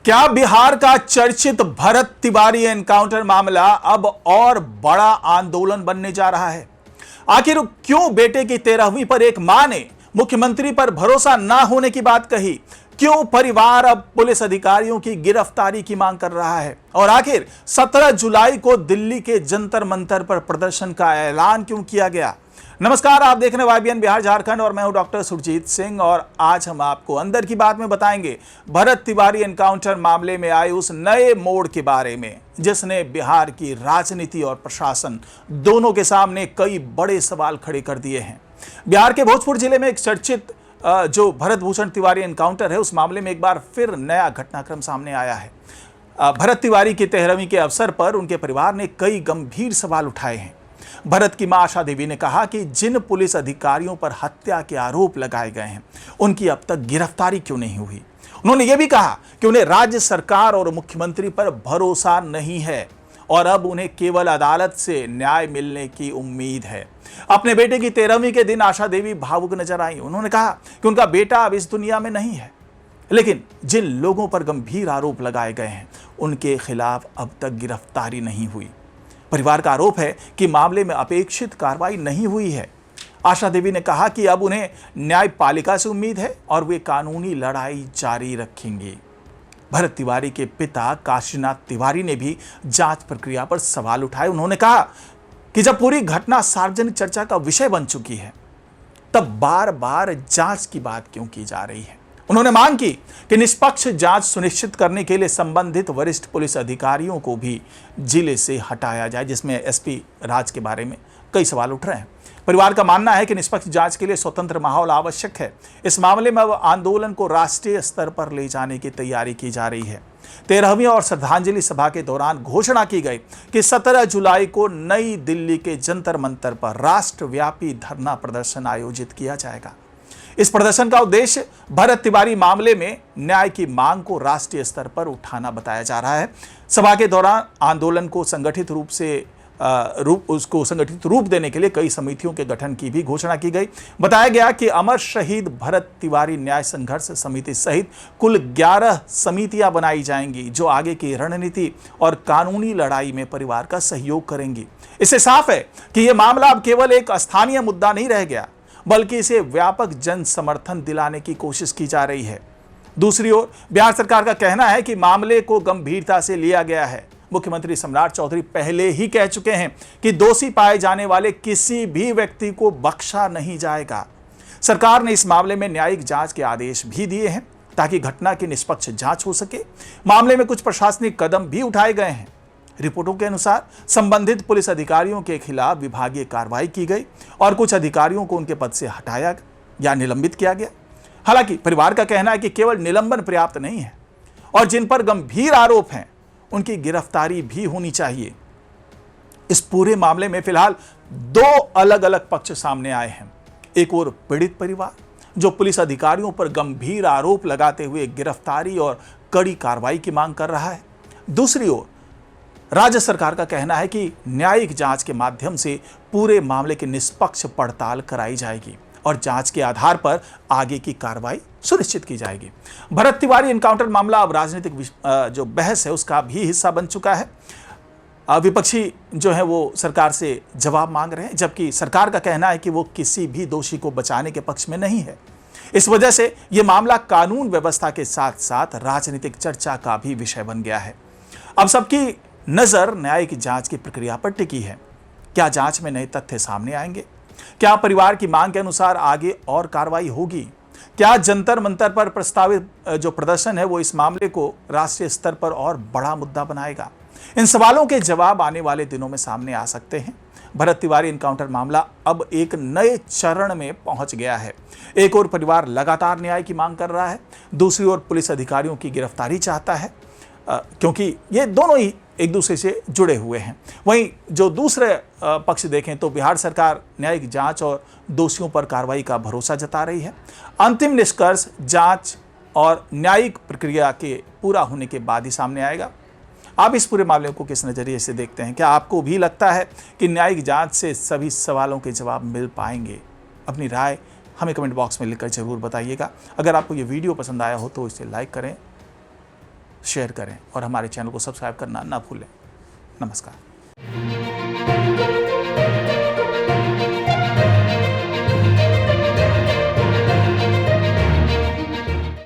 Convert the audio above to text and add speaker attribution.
Speaker 1: क्या बिहार का चर्चित भरत तिवारी एनकाउंटर मामला अब और बड़ा आंदोलन बनने जा रहा है? आखिर क्यों बेटे की 13वीं पर एक मां ने मुख्यमंत्री पर भरोसा ना होने की बात कही? क्यों परिवार अब पुलिस अधिकारियों की गिरफ्तारी की मांग कर रहा है? और आखिर 17 जुलाई को दिल्ली के जंतर मंतर पर प्रदर्शन का ऐलान क्यों किया गया? नमस्कार, आप देख रहे हैं वाईबीएन बिहार झारखंड और मैं हूं डॉक्टर सुरजीत सिंह। और आज हम आपको अंदर की बात में बताएंगे भरत तिवारी एनकाउंटर मामले में आए उस नए मोड़ के बारे में जिसने बिहार की राजनीति और प्रशासन दोनों के सामने कई बड़े सवाल खड़े कर दिए हैं। बिहार के भोजपुर जिले में एक चर्चित जो भरत भूषण तिवारी एनकाउंटर है, उस मामले में एक बार फिर नया घटनाक्रम सामने आया है। भरत तिवारी की 13वीं के अवसर पर उनके परिवार ने कई गंभीर सवाल उठाए हैं। भरत की मां आशा देवी ने कहा कि जिन पुलिस अधिकारियों पर हत्या के आरोप लगाए गए हैं, उनकी अब तक गिरफ्तारी क्यों नहीं हुई। उन्होंने यह भी कहा कि उन्हें राज्य सरकार और मुख्यमंत्री पर भरोसा नहीं है और अब उन्हें केवल अदालत से न्याय मिलने की उम्मीद है। अपने बेटे की 13वीं के दिन आशा देवी भावुक नजर आई। उन्होंने कहा कि उनका बेटा अब इस दुनिया में नहीं है, लेकिन जिन लोगों पर गंभीर आरोप लगाए गए हैं, उनके खिलाफ अब तक गिरफ्तारी नहीं हुई। परिवार का आरोप है कि मामले में अपेक्षित कार्रवाई नहीं हुई है। आशा देवी ने कहा कि अब उन्हें न्यायपालिका से उम्मीद है और वे कानूनी लड़ाई जारी रखेंगे। भरत तिवारी के पिता काशीनाथ तिवारी ने भी जांच प्रक्रिया पर सवाल उठाए। उन्होंने कहा कि जब पूरी घटना सार्वजनिक चर्चा का विषय बन चुकी है, तब बार बार जांच की बात क्यों की जा रही है। उन्होंने मांग की कि निष्पक्ष जांच सुनिश्चित करने के लिए संबंधित वरिष्ठ पुलिस अधिकारियों को भी जिले से हटाया जाए, जिसमें एसपी राज के बारे में कई सवाल उठ रहे हैं। परिवार का मानना है कि निष्पक्ष जांच के लिए स्वतंत्र माहौल आवश्यक है। इस मामले में अब आंदोलन को राष्ट्रीय स्तर पर ले जाने की तैयारी की जा रही है। 13वीं और श्रद्धांजलि सभा के दौरान घोषणा की गई कि 17 जुलाई को नई दिल्ली के जंतर मंतर पर राष्ट्रव्यापी धरना प्रदर्शन आयोजित किया जाएगा। इस प्रदर्शन का उद्देश्य भरत तिवारी मामले में न्याय की मांग को राष्ट्रीय स्तर पर उठाना बताया जा रहा है। सभा के दौरान आंदोलन को संगठित रूप देने के लिए कई समितियों के गठन की भी घोषणा की गई। बताया गया कि अमर शहीद भरत तिवारी न्याय संघर्ष समिति सहित कुल 11 समितियां बनाई जाएंगी, जो आगे की रणनीति और कानूनी लड़ाई में परिवार का सहयोग करेंगी। इससे साफ है कि यह मामला अब केवल एक स्थानीय मुद्दा नहीं रह गया, बल्कि इसे व्यापक जन समर्थन दिलाने की कोशिश की जा रही है। दूसरी ओर बिहार सरकार का कहना है कि मामले को गंभीरता से लिया गया है। मुख्यमंत्री सम्राट चौधरी पहले ही कह चुके हैं कि दोषी पाए जाने वाले किसी भी व्यक्ति को बख्शा नहीं जाएगा। सरकार ने इस मामले में न्यायिक जांच के आदेश भी दिए हैं ताकि घटना की निष्पक्ष जांच हो सके। मामले में कुछ प्रशासनिक कदम भी उठाए गए हैं। रिपोर्टों के अनुसार संबंधित पुलिस अधिकारियों के खिलाफ विभागीय कार्रवाई की गई और कुछ अधिकारियों को उनके पद से हटाया या निलंबित किया गया। हालांकि परिवार का कहना है कि केवल निलंबन पर्याप्त नहीं है और जिन पर गंभीर आरोप हैं, उनकी गिरफ्तारी भी होनी चाहिए। इस पूरे मामले में फिलहाल 2 अलग अलग पक्ष सामने आए हैं। एक ओर पीड़ित परिवार, जो पुलिस अधिकारियों पर गंभीर आरोप लगाते हुए गिरफ्तारी और कड़ी कार्रवाई की मांग कर रहा है। दूसरी ओर राज्य सरकार का कहना है कि न्यायिक जांच के माध्यम से पूरे मामले की निष्पक्ष पड़ताल कराई जाएगी और जांच के आधार पर आगे की कार्रवाई सुनिश्चित की जाएगी। भरत तिवारी एनकाउंटर मामला अब राजनीतिक जो बहस है उसका भी हिस्सा बन चुका है। विपक्षी जो है वो सरकार से जवाब मांग रहे हैं, जबकि सरकार का कहना है कि वो किसी भी दोषी को बचाने के पक्ष में नहीं है। इस वजह से ये मामला कानून व्यवस्था के साथ साथ राजनीतिक चर्चा का भी विषय बन गया है। अब सबकी नजर न्यायिक जांच की प्रक्रिया पर टिकी है। क्या जांच में नए तथ्य सामने आएंगे? क्या परिवार की मांग के अनुसार आगे और कार्रवाई होगी? क्या जंतर मंतर पर प्रस्तावित जो प्रदर्शन है वो इस मामले को राष्ट्रीय स्तर पर और बड़ा मुद्दा बनाएगा? इन सवालों के जवाब आने वाले दिनों में सामने आ सकते हैं। भरत तिवारी एनकाउंटर मामला अब एक नए चरण में पहुंच गया है। एक ओर परिवार लगातार न्याय की मांग कर रहा है, दूसरी ओर पुलिस अधिकारियों की गिरफ्तारी चाहता है, क्योंकि ये दोनों ही एक दूसरे से जुड़े हुए हैं। वहीं जो दूसरे पक्ष देखें तो बिहार सरकार न्यायिक जांच और दोषियों पर कार्रवाई का भरोसा जता रही है। अंतिम निष्कर्ष जांच और न्यायिक प्रक्रिया के पूरा होने के बाद ही सामने आएगा। आप इस पूरे मामले को किस नज़रिए से देखते हैं? क्या आपको भी लगता है कि न्यायिक जांच से सभी सवालों के जवाब मिल पाएंगे? अपनी राय हमें कमेंट बॉक्स में लिखकर जरूर बताइएगा। अगर आपको ये वीडियो पसंद आया हो तो इसे लाइक करें, शेयर करें और हमारे चैनल को सब्सक्राइब करना ना भूलें। नमस्कार।